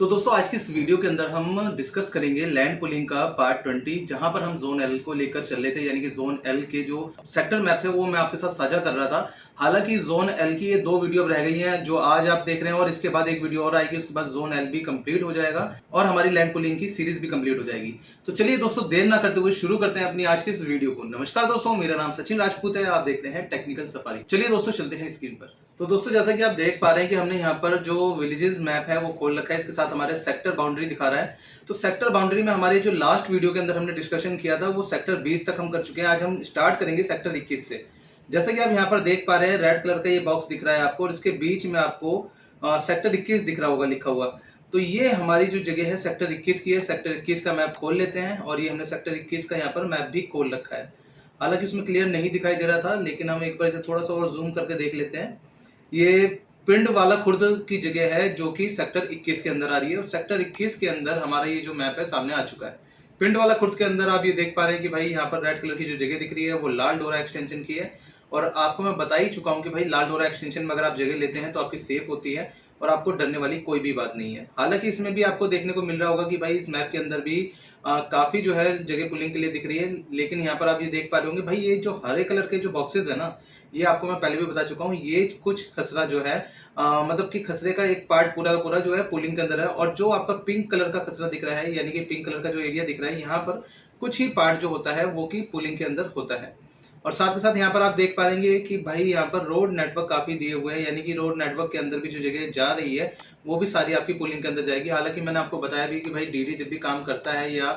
तो दोस्तों आज की इस वीडियो के अंदर हम डिस्कस करेंगे लैंड पुलिंग का पार्ट 20, जहां पर हम जोन एल को लेकर चल रहे थे। यानी कि जोन एल के जो सेक्टर मैप थे वो मैं आपके साथ साझा कर रहा था। हालांकि जोन एल की ये दो वीडियो अब रह गई हैं जो आज आप देख रहे हैं, और इसके बाद एक वीडियो और आएगी। उसके बाद जोन एल भी कंप्लीट हो जाएगा और हमारी लैंड पुलिंग की सीरीज भी कंप्लीट हो जाएगी। तो चलिए दोस्तों, देर ना करते हुए शुरू करते हैं अपनी आज की इस वीडियो को। नमस्कार दोस्तों, मेरा नाम सचिन राजपूत है, आप देख रहे हैं टेक्निकल सफारी। चलिए दोस्तों चलते हैं स्क्रीन पर। तो दोस्तों जैसा कि आप देख पा रहे हैं कि हमने यहाँ पर जो विलेजेस मैप है वो खोल रखा है, इसके साथ हमारे सेक्टर बाउंड्री दिखा रहा है। तो सेक्टर बाउंड्री में हमारे जो लास्ट वीडियो के अंदर हमने डिस्कशन किया था वो सेक्टर 20 तक हम कर चुके हैं। आज हम स्टार्ट करेंगे सेक्टर 21 से। जैसा कि आप यहाँ पर देख पा रहे हैं, रेड कलर का ये बॉक्स दिख रहा है आपको, और इसके बीच में आपको सेक्टर 21 दिख रहा होगा लिखा हुआ। तो ये हमारी जो जगह है सेक्टर 21 की है। सेक्टर 21 का मैप खोल लेते हैं, और ये हमने सेक्टर 21 का यहाँ पर मैप भी खोल रखा है। हालांकि उसमें क्लियर नहीं दिखाई दे रहा था, लेकिन हम एक बार इसे थोड़ा सा और जूम करके देख लेते हैं। ये पिंड वाला खुर्द की जगह है जो कि सेक्टर 21 के अंदर आ रही है, और सेक्टर 21 के अंदर हमारा ये जो मैप है सामने आ चुका है। पिंड वाला खुर्द के अंदर आप ये देख पा रहे हैं कि भाई यहाँ पर रेड कलर की जो जगह दिख रही है वो लाल डोरा एक्सटेंशन की है। और आपको मैं बता ही चुका हूँ कि भाई लाल डोरा एक्सटेंशन में अगर आप जगह लेते हैं तो आपकी सेफ होती है और आपको डरने वाली कोई भी बात नहीं है। हालांकि इसमें भी आपको देखने को मिल रहा होगा कि भाई इस मैप के अंदर भी काफी जो है जगह पुलिंग के लिए दिख रही है। लेकिन यहाँ पर आप ये देख पा रहे होंगे भाई, ये जो हरे कलर के जो बॉक्सेस है ना, ये आपको मैं पहले भी बता चुका हूँ, ये कुछ खसरा जो है मतलब कि खसरे का एक पार्ट पूरा का पूरा जो है पुलिंग के अंदर है। और जो आपका पिंक कलर का खसरा दिख रहा है, यानी कि पिंक कलर का जो एरिया दिख रहा है, यहाँ पर कुछ ही पार्ट जो होता है वो की पुलिंग के अंदर होता है। और साथ के साथ यहाँ पर आप देख पाएंगे कि भाई यहाँ पर रोड नेटवर्क काफी दिए हुए हैं, यानी कि रोड नेटवर्क के अंदर भी जो जगह जा रही है वो भी सारी आपकी पुलिंग के अंदर जाएगी। हालांकि मैंने आपको बताया भी कि भाई डीडी जब भी काम करता है या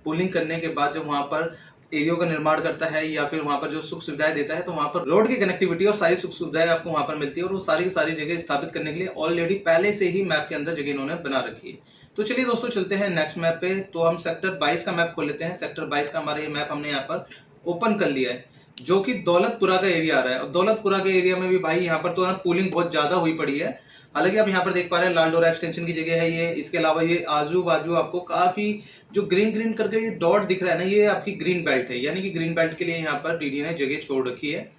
पुलिंग करने के बाद जब वहां पर एरियो का निर्माण करता है या फिर वहां पर जो सुख सुविधाएं देता है, तो वहां पर रोड की कनेक्टिविटी और सारी सुख सुविधाएं आपको वहां पर मिलती है। और वो सारी सारी जगह स्थापित करने के लिए ऑलरेडी पहले से ही मैप के अंदर जगह इन्होंने बना रखी है। तो चलिए दोस्तों चलते हैं नेक्स्ट मैप पे। तो हम सेक्टर 22 का मैप खोल लेते हैं। सेक्टर 22 का हमारा ये मैप हमने यहाँ पर ओपन कर लिया है, जो कि दौलतपुरा का एरिया आ रहा है। और दौलतपुरा के एरिया में भी भाई यहाँ पर तो ना पुलिंग बहुत ज्यादा हुई पड़ी है। हालांकि आप यहाँ पर देख पा रहे हैं लाल डोरा एक्सटेंशन की जगह है ये। इसके अलावा ये आजू बाजू आपको काफी जो ग्रीन ग्रीन करके ये डॉट दिख रहा है ना, ये आपकी ग्रीन बेल्ट है। यानी कि ग्रीन बेल्ट के लिए यहाँ पर डीडी ने जगह छोड़ रखी है।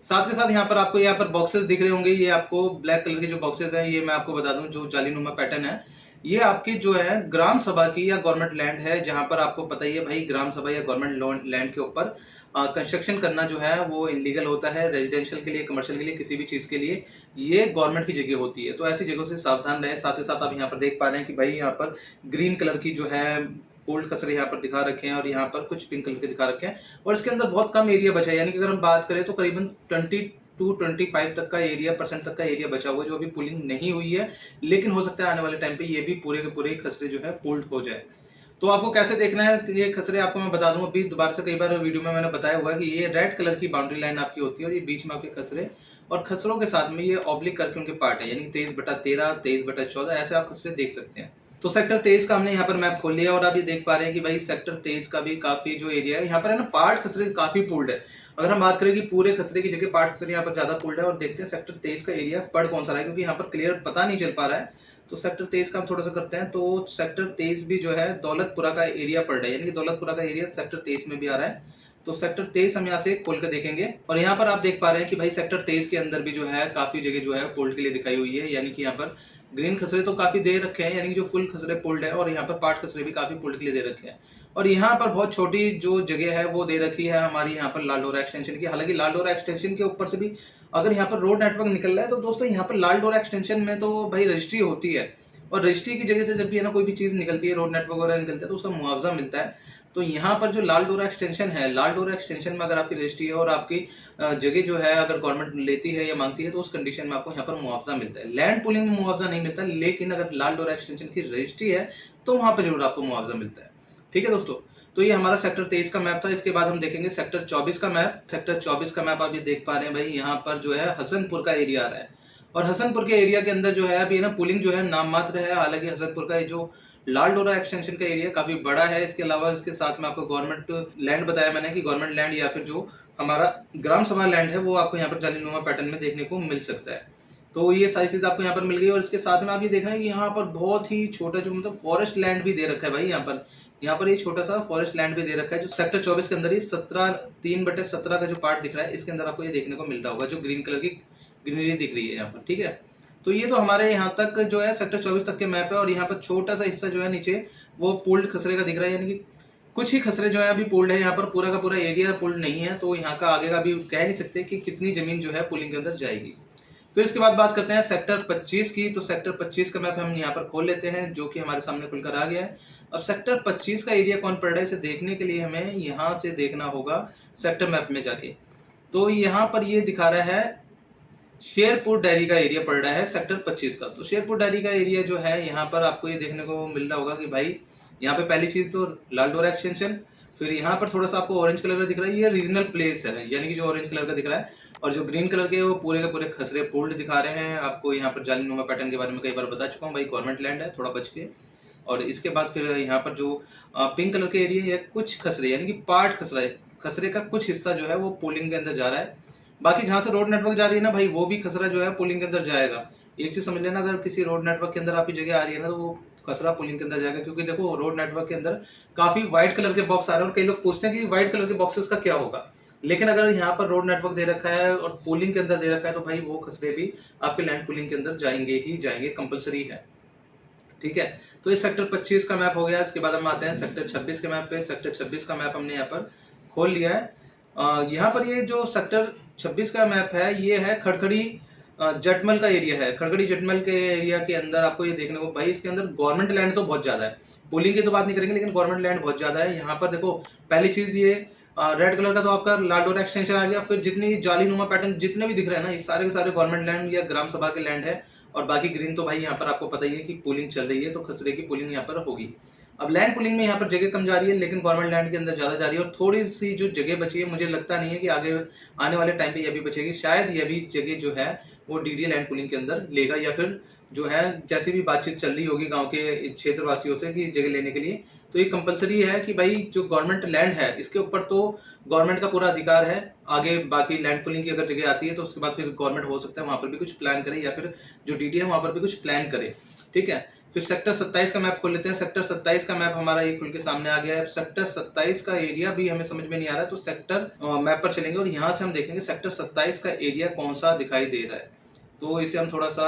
साथ के साथ यहाँ पर आपको यहाँ पर बॉक्सेस दिख रहे होंगे, ये आपको ब्लैक कलर के जो बॉक्सेस हैं, ये मैं आपको बता दूं जो जालीनुमा पैटर्न है, ये आपकी जो है ग्राम सभा की या गवर्नमेंट लैंड है। जहां पर आपको पता ही है भाई, ग्राम सभा या गवर्नमेंट लैंड के ऊपर कंस्ट्रक्शन करना जो है वो इलीगल होता है। रेजिडेंशियल के लिए, कमर्शियल के लिए, किसी भी चीज के लिए ये गवर्नमेंट की जगह होती है। तो ऐसी जगहों से सावधान रहें। साथ ही साथ आप यहाँ पर देख पा रहे हैं कि भाई यहाँ पर ग्रीन कलर की जो है पोल्ड खसरे यहाँ पर दिखा रखे हैं, और यहाँ पर कुछ पिंक कलर के दिखा रखे हैं। और इसके अंदर बहुत कम एरिया बचा है, यानी कि अगर हम बात करें तो करीबन 22-25 तक का एरिया, परसेंट तक का एरिया बचा हुआ है जो अभी पुलिंग नहीं हुई है। लेकिन हो सकता है आने वाले टाइम पे ये भी पूरे के पूरे खसरे जो है पुल्ड हो जाए। तो आपको कैसे देखना है ये खसरे, आपको मैं बता दूं। अभी दोबारा से कई बार वीडियो में मैंने बताया हुआ है कि ये रेड कलर की बाउंड्री लाइन आपकी होती है, और ये बीच में आपके खसरे, और खसरों के साथ में ये ऑब्लिक करके उनके पार्ट है, यानी 23/13, 23/14, ऐसे आप खसरे देख सकते हैं। तो सेक्टर 23 का हमने यहाँ पर मैप खोल लिया, और आप ये देख पा रहे हैं कि भाई सेक्टर 23 का भी काफी जो एरिया है यहाँ पर है ना, पार्ट खसरे काफी पुल्ड है। अगर हम बात करें कि पूरे खसरे की जगह पार्ट खसरे यहाँ पर ज्यादा पुल्ड है, और देखते हैं सेक्टर 23 का एरिया पड़ कौन सा रहा है, क्योंकि यहाँ पर क्लियर पता नहीं चल पा रहा है। तो सेक्टर 23 का हम थोड़ा सा करते हैं। तो सेक्टर 23 भी जो है दौलतपुरा का एरिया पड़ रहा है, यानी कि दौलतपुरा का एरिया सेक्टर 23 में भी आ रहा है। तो सेक्टर 23 हम यहाँ से खोल कर देखेंगे, और यहाँ पर आप देख पा रहे हैं कि भाई सेक्टर 23 के अंदर भी जो है काफी जगह जो है पोल्ड के लिए दिखाई हुई है। यानी कि यहाँ पर ग्रीन खसरे तो काफी दे रखे हैं, यानी कि जो फुल खसरे पुल्ड है, और यहाँ पर पार्ट खसरे भी काफी पुल्ड के लिए दे रखे हैं। और यहाँ पर बहुत छोटी जो जगह है वो दे रखी है हमारी यहाँ पर लाल डोरा एक्सटेंशन की। हालांकि लाल डोरा एक्सटेंशन के ऊपर से भी अगर यहाँ पर रोड नेटवर्क निकल रहा है, तो दोस्तों यहाँ पर लाल डोरा एक्सटेंशन में तो भाई रजिस्ट्री होती है, और रजिस्ट्री की जगह से जब भी है ना कोई भी चीज निकलती है, रोड नेटवर्क वगैरह निकलता है, तो उसका मुआवजा मिलता है। तो यहाँ पर जो लाल डोरा एक्सटेंशन है, लाल डोरा एक्सटेंशन में अगर आपकी रजिस्ट्री है और आपकी जगह जो है अगर गवर्नमेंट लेती है या मांगती है, तो उस कंडीशन में आपको यहाँ पर मुआवजा मिलता है। लैंड पुलिंग में मुआवजा नहीं मिलता, लेकिन अगर लाल डोरा एक्सटेंशन की रजिस्ट्री है तो वहां पर जरूर आपको मुआवजा मिलता है। ठीक है दोस्तों, तो ये हमारा सेक्टर 23 का मैप था। इसके बाद हम देखेंगे सेक्टर 24 का मैप। सेक्टर 24 का मैप आप ये देख पा रहे हैं भाई, यहाँ पर जो है हसनपुर का एरिया आ रहा है, और हसनपुर के एरिया के अंदर जो है अभी ना पुलिंग जो है नाम मात्र है। हालांकि हसनपुर का जो लाल डोरा एक्सटेंशन का एरिया काफी बड़ा है। इसके अलावा इसके साथ में आपको गवर्नमेंट लैंड बताया मैंने कि गवर्नमेंट लैंड या फिर जो हमारा ग्राम सभा लैंड है वो आपको यहाँ पर जालीनुमा पैटर्न में देखने को मिल सकता है। तो ये सारी चीज आपको यहाँ पर मिल गई। और इसके साथ में आप ये देख रहे हैं कि यहाँ पर बहुत ही छोटा जो मतलब फॉरेस्ट लैंड भी दे रखा है भाई। यहाँ पर ये छोटा सा फॉरेस्ट लैंड भी दे रखा है, जो सेक्टर 24 के अंदर ही 3/17 का जो पार्ट दिख रहा है, इसके अंदर आपको ये देखने को मिल रहा होगा, जो ग्रीन कलर की ग्रीनरी दिख रही है यहाँ पर। ठीक है, तो ये तो हमारे यहाँ तक जो है सेक्टर 24 तक के मैप है, और यहाँ पर छोटा सा हिस्सा जो है नीचे वो पूल्ड खसरे का दिख रहा है, यानी कि कुछ ही खसरे जो है अभी पूल्ड है। यहाँ पर पूरा का पूरा एरिया पूल्ड नहीं है, तो यहाँ का आगे का भी कह नहीं सकते कि कितनी जमीन जो है पूलिंग के अंदर जाएगी। फिर इसके बाद बात करते हैं सेक्टर 25 की। तो सेक्टर 25 का मैप हम यहाँ पर खोल लेते हैं, जो कि हमारे सामने खुलकर आ गया है। अब सेक्टर 25 का एरिया कौन पड़ रहा है, इसे देखने के लिए हमें यहाँ से देखना होगा सेक्टर मैप में जाके। तो यहाँ पर ये दिखा रहा है शेरपुर डायरी का एरिया पड़ रहा है सेक्टर 25 का। तो शेरपुर डायरी का एरिया जो है यहाँ पर आपको ये देखने को मिल रहा होगा कि भाई यहाँ पे पहली चीज तो लालडोरा एक्सटेंशन, फिर यहाँ पर थोड़ा सा आपको ऑरेंज कलर का दिख रहा है, ये रीजनल प्लेस है, यानी कि जो ऑरेंज कलर का दिख रहा है, और जो ग्रीन कलर के वो पूरे के पूरे खसरे पोल्ड दिखा रहे हैं आपको। यहाँ पर जालीनुमा पैटर्न के बारे में कई बार बता चुका हूँ भाई, गवर्नमेंट लैंड है, थोड़ा बच के। और इसके बाद फिर यहाँ पर जो पिंक कलर के एरिया है, कुछ खसरे यानी कि पार्ट खसरा है, खसरे का कुछ हिस्सा जो है वो पोलिंग के अंदर जा रहा है। बाकी जहाँ से रोड नेटवर्क जा रही है ना भाई, वो भी खसरा जो है पोलिंग के अंदर जाएगा। एक चीज समझ लेना, अगर किसी रोड नेटवर्क के अंदर आपकी जगह आ रही है ना, तो वो खसरा पोलिंग के अंदर जाएगा। क्योंकि देखो रोड नेटवर्क के अंदर काफी व्हाइट कलर के बॉक्स आ रहे हैं, और कई लोग पूछते हैं कि व्हाइट कलर के बॉक्सेस का क्या होगा। लेकिन अगर यहाँ पर रोड नेटवर्क दे रखा है और पोलिंग के अंदर दे रखा है, तो भाई वो खसरे भी आपके लैंड पोलिंग के अंदर जाएंगे ही जाएंगे, कंपलसरी है। ठीक है, तो ये सेक्टर 25 का मैप हो गया। इसके बाद हम आते हैं सेक्टर 26 के मैप पे। सेक्टर 26 का मैप हमने यहाँ पर खोल लिया है। यहाँ पर ये जो सेक्टर 26 का मैप है, ये है खड़खड़ी जटमल का एरिया है। खड़खड़ी जटमल के एरिया के अंदर आपको ये देखने को भाई, इसके अंदर गवर्नमेंट लैंड तो बहुत ज्यादा है, पोलिंग की तो बात नहीं करेंगे, लेकिन गवर्नमेंट लैंड बहुत ज्यादा है। यहाँ पर देखो पहली चीज ये रेड कलर का तो आपका लाडोरा एक्सटेंशन आ गया, फिर जितनी जालीनुमा पैटर्न जितने भी दिख रहे हैं ना, ये सारे के सारे गवर्नमेंट लैंड या ग्राम सभा के लैंड है। और बाकी ग्रीन तो भाई यहाँ पर आपको पता ही है कि पोलिंग चल रही है, तो खसरे की पोलिंग यहाँ पर होगी। अब लैंड पुलिंग में यहाँ पर जगह कम जा रही है, लेकिन गवर्नमेंट लैंड के अंदर ज्यादा जा रही है। और थोड़ी सी जो जगह बची है, मुझे लगता नहीं है कि आगे आने वाले टाइम पे यह भी बचेगी। शायद यह भी जगह जो है वो डीडी लैंड पुलिंग के अंदर लेगा, या फिर जो है जैसी भी बातचीत चल रही होगी गांव के क्षेत्रवासियों से कि जगह लेने के लिए, तो ये कंपलसरी है कि भाई जो गवर्नमेंट लैंड है इसके ऊपर तो गवर्नमेंट का पूरा अधिकार है। आगे बाकी लैंड पुलिंग की अगर जगह आती है तो उसके बाद फिर गवर्नमेंट हो सकता है वहां पर भी कुछ प्लान करे, या फिर जो डीडी है वहां पर भी कुछ प्लान करे। ठीक है, फिर सेक्टर 27 का मैप खोल लेते हैं। सेक्टर 27 का मैप हमारा ये खुल के सामने आ गया है। सेक्टर 27 का एरिया भी हमें समझ में नहीं आ रहा है, तो सेक्टर मैप पर चलेंगे और यहाँ से हम देखेंगे सेक्टर 27 का एरिया कौन सा दिखाई दे रहा है। तो इसे हम थोड़ा सा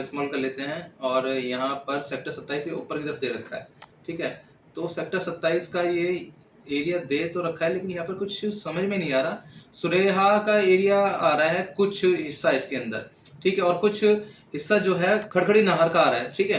स्मॉल कर लेते हैं, और यहाँ पर सेक्टर 27 के ऊपर की तरफ दे रखा है। ठीक है, तो सेक्टर 27 का ये एरिया दे तो रखा है, लेकिन यहाँ पर कुछ समझ में नहीं आ रहा। सुरेहा का एरिया आ रहा है कुछ हिस्सा इसके अंदर, ठीक है, और कुछ हिस्सा जो है खड़खड़ी नहर का आ रहा है। ठीक है,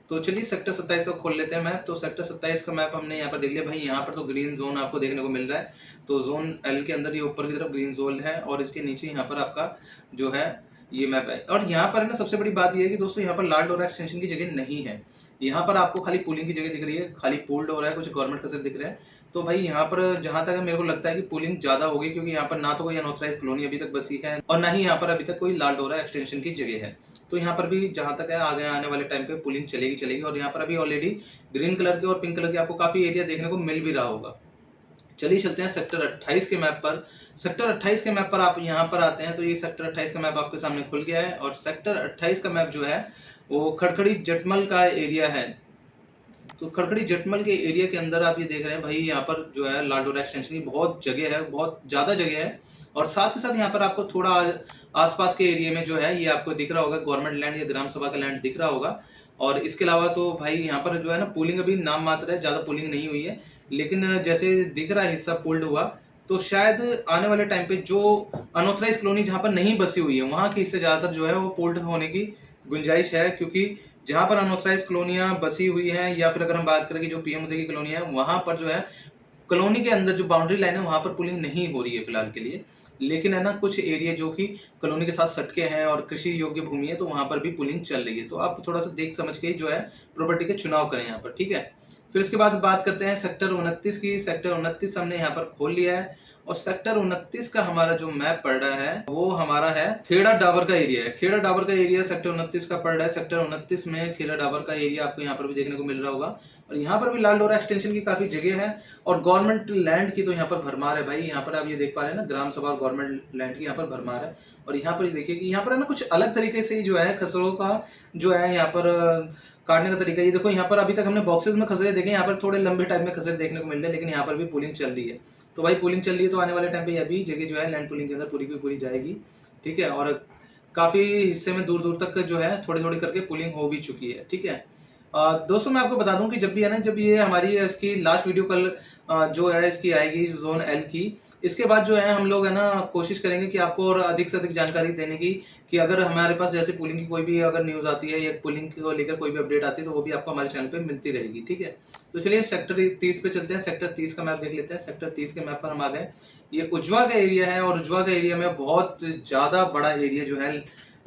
तो चलिए सेक्टर 27 का खोल लेते हैं मैप। तो सेक्टर 27 का मैप हमने यहाँ पर देख लिया भाई। यहाँ पर तो ग्रीन जोन आपको देखने को मिल रहा है, तो जोन एल के अंदर ये ऊपर की तरफ ग्रीन जोन है, और इसके नीचे यहाँ पर आपका जो है ये मैप है। और यहाँ पर है ना सबसे बड़ी बात ये है कि दोस्तों यहाँ पर लालडोरा एक्सटेंशन की जगह नहीं है। यहाँ पर आपको खाली पूलिंग की जगह दिख रही है, खाली पोल्ड हो रहा है, कुछ गवर्नमेंट खसरे दिख रहे हैं। तो भाई यहाँ पर जहां तक मेरे को लगता है कि पोलिंग ज्यादा होगी, क्योंकि यहाँ पर ना तो कोई अनऑथराइज कॉलोनी अभी तक बसी है, और ना ही यहाँ पर अभी तक कोई लालडोरा एक्सटेंशन की जगह है। तो यहाँ पर भी जहां तक है आगे आने वाले टाइम पे पोलिंग चलेगी चलेगी। और यहाँ पर अभी ऑलरेडी ग्रीन कलर के और पिंक कलर के आपको काफी एरिया देखने को मिल भी रहा होगा। चलिए चलते हैं सेक्टर 28 के मैप पर। सेक्टर 28 के मैप पर आप यहाँ पर आते हैं, तो ये सेक्टर 28 का मैप आपके सामने खुल गया है। और सेक्टर 28 का मैप जो है वो खड़खड़ी जटमल का एरिया है। तो खड़खड़ी जटमल के एरिया के अंदर आप ये देख रहे हैं भाई, यहाँ पर जो है लालडोरा एक्सटेंशन की बहुत जगह है, बहुत ज्यादा जगह है। और साथ के साथ यहाँ पर आपको थोड़ा आसपास के एरिया में जो है ये आपको दिख रहा होगा गवर्नमेंट लैंड या ग्राम सभा का लैंड दिख रहा होगा। और इसके अलावा तो भाई यहाँ पर जो है ना पुलिंग अभी नाम मात्र है, ज्यादा पुलिंग नहीं हुई है, लेकिन जैसे दिख रहा है हिस्सा पुल्ड हुआ, तो शायद आने वाले टाइम पे जो अनऑथराइज कॉलोनी जहाँ पर नहीं बसी हुई है वहां के हिस्से ज्यादातर जो है वो पुल्ड होने की गुंजाइश है। क्योंकि जहां पर अनऑथराइज कॉलोनियां बसी हुई हैं, या फिर अगर हम बात करें कि जो पीएम मोदी की कॉलोनी है, वहां पर जो है कॉलोनी के अंदर जो बाउंड्री लाइन है वहां पर पुलिंग नहीं हो रही है फिलहाल के लिए। लेकिन है ना कुछ एरिया जो कि कॉलोनी के साथ सटके हैं और कृषि योग्य भूमि है, तो वहां पर भी पुलिंग चल रही है। तो आप थोड़ा सा देख समझ के जो है प्रॉपर्टी के चुनाव करें यहाँ पर। ठीक है, फिर इसके बाद बात करते हैं सेक्टर 29 की। सेक्टर 29 हमने यहाँ पर खोल लिया है, और सेक्टर 29 का हमारा जो मैप पड़ रहा है वो हमारा है खेड़ा डाबर का एरिया है। खेड़ा डाबर का एरिया सेक्टर 29 का पड़ रहा है। सेक्टर 29 में खेड़ा डाबर का एरिया आपको यहाँ पर भी देखने को मिल रहा होगा। और यहाँ पर भी लालडोरा एक्सटेंशन की काफी जगह है, और गवर्नमेंट लैंड की तो यहाँ पर भरमार है भाई। यहाँ पर आप ये देख पा रहे हैं ना, ग्राम सभा और गवर्नमेंट लैंड की यहाँ पर भरमार है। और यहाँ पर देखिए कि यहाँ पर है ना कुछ अलग तरीके से जो है खसरों का जो है यहाँ पर काटने का तरीका। ये देखो यहाँ पर अभी तक हमने बॉक्सेस में खसरे देखे, यहाँ पर थोड़े लंबे टाइप में खसरे देखने को मिल रहे हैं, लेकिन यहाँ पर भी पुलिंग चल रही है। तो भाई पुलिंग चल रही है, तो आने वाले टाइम पे यह भी जगह जो है लैंड पुलिंग के अंदर पूरी की पूरी जाएगी। ठीक है, और काफ़ी हिस्से में दूर-दूर तक जो है थोड़ी-थोड़ी करके पुलिंग हो भी चुकी है, ठीक है। दोस्तों मैं आपको बता दूँ कि जब भी है ना, जब ये हमारी इसकी लास्ट वीडियो कल जो है इसकी आएगी ज़ोन एल की, इसके बाद जो है हम लोग है ना कोशिश करेंगे कि आपको और अधिक से अधिक जानकारी देने की, कि अगर हमारे पास जैसे पुलिंग की कोई भी अगर न्यूज़ आती है या पुलिंग को लेकर कोई भी अपडेट आती है, तो वो भी आपको हमारे चैनल पे मिलती रहेगी, ठीक है। तो चलिए सेक्टर 30 पे चलते हैं, सेक्टर 30 का मैप देख लेते हैं। सेक्टर 30 के मैप पर हम आ गए। ये उजवा का एरिया है और उजवा का एरिया में बहुत ज़्यादा बड़ा एरिया जो है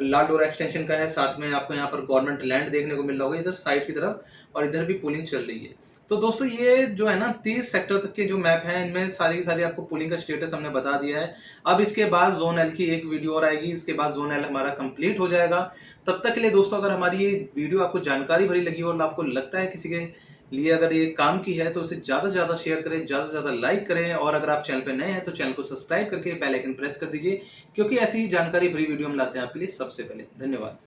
लाल डोरा एक्सटेंशन का है। साथ में आपको यहाँ पर गवर्नमेंट लैंड देखने को मिल रहा होगा इधर साइड की तरफ, और इधर भी पुलिंग चल रही है। तो दोस्तों ये जो है ना 30 सेक्टर तक के जो मैप हैं, इनमें सारी की सारी आपको पुलिंग का स्टेटस हमने बता दिया है। अब इसके बाद जोन एल की एक वीडियो और आएगी, इसके बाद जोन एल हमारा कंप्लीट हो जाएगा। तब तक के लिए दोस्तों, अगर हमारी ये वीडियो आपको जानकारी भरी लगी और आपको लगता है किसी के लिए अगर ये काम की है, तो इसे ज़्यादा से ज़्यादा शेयर करें, ज़्यादा से ज़्यादा लाइक करें, और अगर आप चैनल पे नए हैं तो चैनल को सब्सक्राइब करके बेल आइकन प्रेस कर दीजिए, क्योंकि ऐसी जानकारी भरी वीडियो हम लाते हैं आपके लिए सबसे पहले। धन्यवाद।